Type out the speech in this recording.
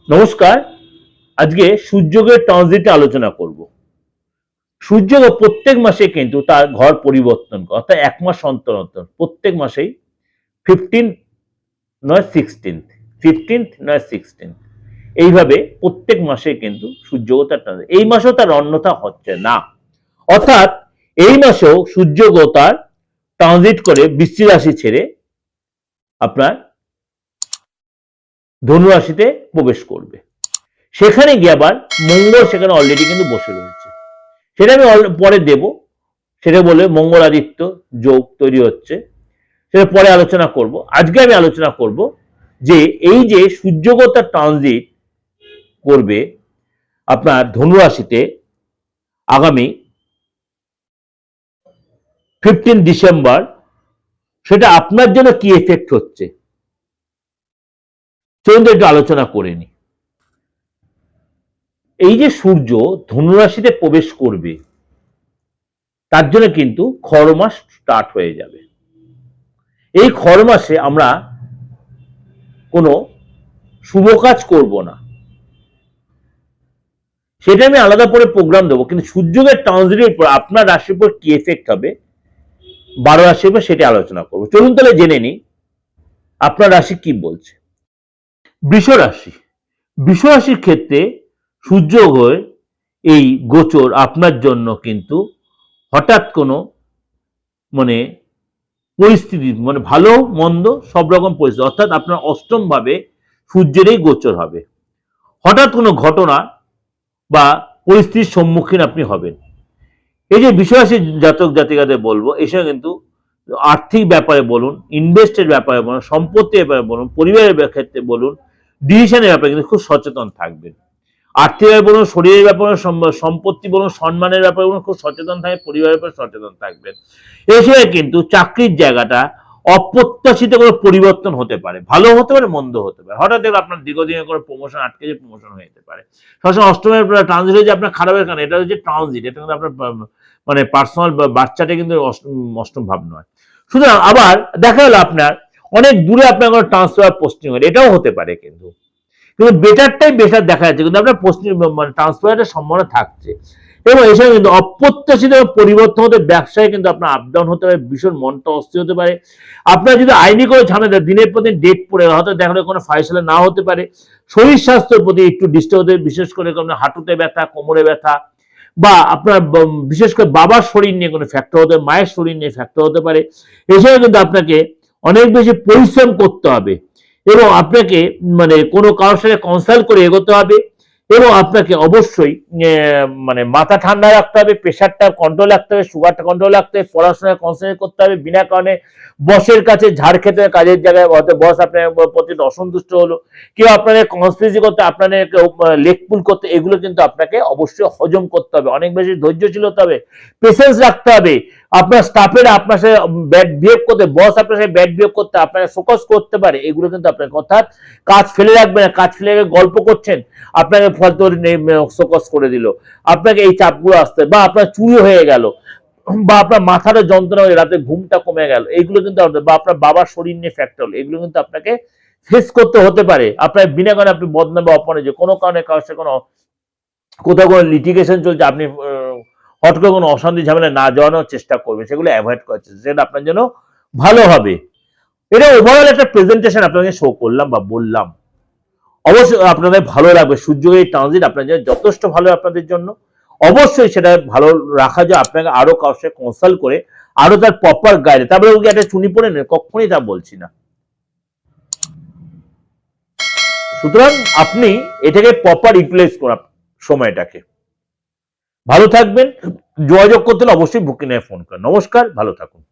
নমস্কার। আজকে সূর্যগ্রহের ট্রানজিটে আলোচনা করব। সূর্যগ্রহ প্রত্যেক মাসে কিন্তু তার ঘর পরিবর্তন করে, অর্থাৎ এক মাস অন্তর অন্তর প্রত্যেক মাসেই 15 নয় 16 নয় 16 এইভাবে প্রত্যেক মাসে কিন্তু সূর্যগ্রহ তার ট্রানজিট, এই মাসেও তার অন্যথা হচ্ছে না। অর্থাৎ এই মাসেও সূর্যগ্রহ তার ট্রানজিট করে বৃশ্চিক রাশি ছেড়ে আপনার ধনু রাশিতে প্রবেশ করবে। সেখানে গিয়ে আবার মঙ্গল সেখানে অলরেডি কিন্তু বসে রয়েছে, সেটা আমি পরে দেব। সেটা বলে মঙ্গল আদিত্য যোগ তৈরি হচ্ছে, সেটা পরে আলোচনা করব। আজকে আমি আলোচনা করব যে এই যে সূর্যগ্রহ তার ট্রানজিট করবে আপনার ধনু রাশিতে আগামী 15 ডিসেম্বর, সেটা আপনার জন্য কি এফেক্ট হচ্ছে চলুন একটু আলোচনা করে নি। এই যে সূর্য ধনু রাশিতে প্রবেশ করবে, তার জন্য কিন্তু খর মাস স্টার্ট হয়ে যাবে। এই খর মাসে আমরা কোনো শুভ কাজ করব না, সেটা আমি আলাদা করে প্রোগ্রাম দেবো। কিন্তু সূর্যগ্রহের ট্রানজিটের উপর আপনার রাশির উপর কি এফেক্ট হবে 12 রাশির উপর, সেটা আলোচনা করবো। চলুন তাহলে জেনে নিই আপনার রাশি কি বলছে। বৃষ রাশি। বৃষ রাশির ক্ষেত্রে সূর্যগ্রহের এই গোচর আপনার জন্য কিন্তু হঠাৎ কোনো পরিস্থিতি, ভালো মন্দ সব রকম পরিস্থিতি, অর্থাৎ আপনার অষ্টম ভাবে সূর্যের এই গোচর হবে। হঠাৎ কোনো ঘটনা বা পরিস্থিতির সম্মুখীন আপনি হবেন। এই যে বৃষ রাশির জাতক জাতিকাদের বলবো, এসব কিন্তু আর্থিক ব্যাপারে বলুন, ইনভেস্টের ব্যাপারে বলুন, সম্পত্তির ব্যাপারে বলুন, পরিবারের ক্ষেত্রে বলুন, ডিসিশনের ব্যাপারে কিন্তু খুব সচেতন থাকবেন। আর্থিক ব্যাপারে বলুন, শরীরের ব্যাপারে, সম্পত্তি বলুন, সম্মানের ব্যাপারে বলুন, খুব সচেতন থাকবেন। পরিবারের ব্যাপারে সচেতন থাকবেন। এছাড়া কিন্তু চাকরির জায়গাটা অপ্রত্যাশিত কোনো পরিবর্তন হতে পারে, ভালো হতে পারে, মন্দ হতে পারে। হঠাৎ আপনার দীর্ঘদিনের কোনো প্রমোশন আটকে যে প্রমোশন হয়ে যেতে পারে। সবসময় অষ্টমের ট্রানজিট হয়ে যে আপনার খারাপের কারণে, এটা হচ্ছে ট্রানজিট, এটা কিন্তু আপনার পার্সোনাল বাচ্চাটা কিন্তু অষ্টম ভাব নয়। সুতরাং আবার দেখা গেল আপনার অনেক দূরে আপনার কোনো ট্রান্সফার পোস্টিং হয়, এটাও হতে পারে। কিন্তু বেটারটাই বেটার দেখা যাচ্ছে, কিন্তু আপনার পোস্টিং ট্রান্সফারের সম্ভাবনা থাকছে। এবং এসব কিন্তু অপ্রত্যাশিত পরিবর্তন হতে, ব্যবসায় কিন্তু আপনার আপ ডাউন হতে পারে, ভীষণ মনটা অস্থির হতে পারে। আপনার যদি আইনি করে ঝামেলা দিনের পর দিন ডেট পড়ে, হয়তো দেখা যায় কোনো ফাইসলা না হতে পারে। শরীর স্বাস্থ্যের প্রতি একটু ডিস্টার্ব হতে, বিশেষ করে হাঁটুতে ব্যথা, কোমরে ব্যথা, বা আপনার বিশেষ করে বাবার শরীর নিয়ে কোনো ফ্যাক্টর হতে, মায়ের শরীর নিয়ে ফ্যাক্টর হতে পারে। এছাড়া কিন্তু আপনাকে অনেক বেশি পরিশ্রম করতে হবে, এবং আপনাকে কোনো কারোর সাথে কনসাল্ট করে এগোতে হবে। এবং আপনাকে অবশ্যই মাথা ঠান্ডা রাখতে হবে, প্রেশারটা কন্ট্রোল রাখতে হবে, সুগারটা কন্ট্রোল রাখতে হবে, পড়াশোনায় কনসেন্ট্রেট করতে হবে। বিনা কারণে বসের কাছে ঝাড় খেতে হবে, কাজের জায়গায় হয়তো বস আপনার প্রতি অসন্তুষ্ট হলো, কেউ আপনাদের কনস্পিরেসি করতে, আপনাদের লেগ পুল করতে, এগুলো কিন্তু আপনাকে অবশ্যই হজম করতে হবে। অনেক বেশি ধৈর্যশীল হতে হবে, পেশেন্স রাখতে হবে। আপনার স্টাফেরা আপনার সাথে ব্যাড বিহেভ করতে, বস আপনার সাথে ব্যাড বিহেভ করতে, আপনাকে ফোকাস করতে পারে। এগুলো কিন্তু আপনার কথা, কাজ ফেলে রাখবেন না। কাজ ফেলে গল্প করছেন, আপনাকে ফলতো ফোকাস করে দিল, আপনাকে এই চাপগুলো আসতে, বা আপনার চুরি হয়ে গেল, বা আপনার মাথাটা যন্ত্রণা হয়ে রাতে ঘুমটা কমে গেল, এগুলো কিন্তু, বা আপনার বাবার শরীর নিয়ে ফ্যাক্টর হলো, এগুলো কিন্তু আপনাকে ফেস করতে হতে পারে। আপনার বিনা কারণে আপনি বদনাম বা অপমানে, যে কোনো কারণে কারোর সাথে কোথাও কোনো লিটিগেশন চলছে, আপনি হট করে কোনো অশান্তি ঝামেলা না যাওয়ানোর চেষ্টা করবে, সেগুলো অ্যাভয়েড করার চেষ্টা, সেটা আপনার জন্য ভালো হবে। এটা ওভারঅল একটা প্রেজেন্টেশন আপনাকে শো করলাম বা বললাম। অবশ্যই আপনাদের ভালো লাগবে। সূর্যের ট্রানজিট আপনার জন্য যথেষ্ট ভালো, আপনাদের জন্য অবশ্যই সেটা ভালো রাখা যায়। আপনাকে আরো কারোর সাথে কনসাল্ট করে আরো তার প্রপার গাইড, তারপরে ওকে একটা চুনি পড়ে নেন, কখনোই তা বলছি না। সুতরাং আপনি এটাকে প্রপার ইউটিলাইজ করার সময়টাকে। ভালো থাকবেন। যোগাযোগ করতে হলে অবশ্যই বুকিং এ ফোন করেন। নমস্কার, ভালো থাকুন।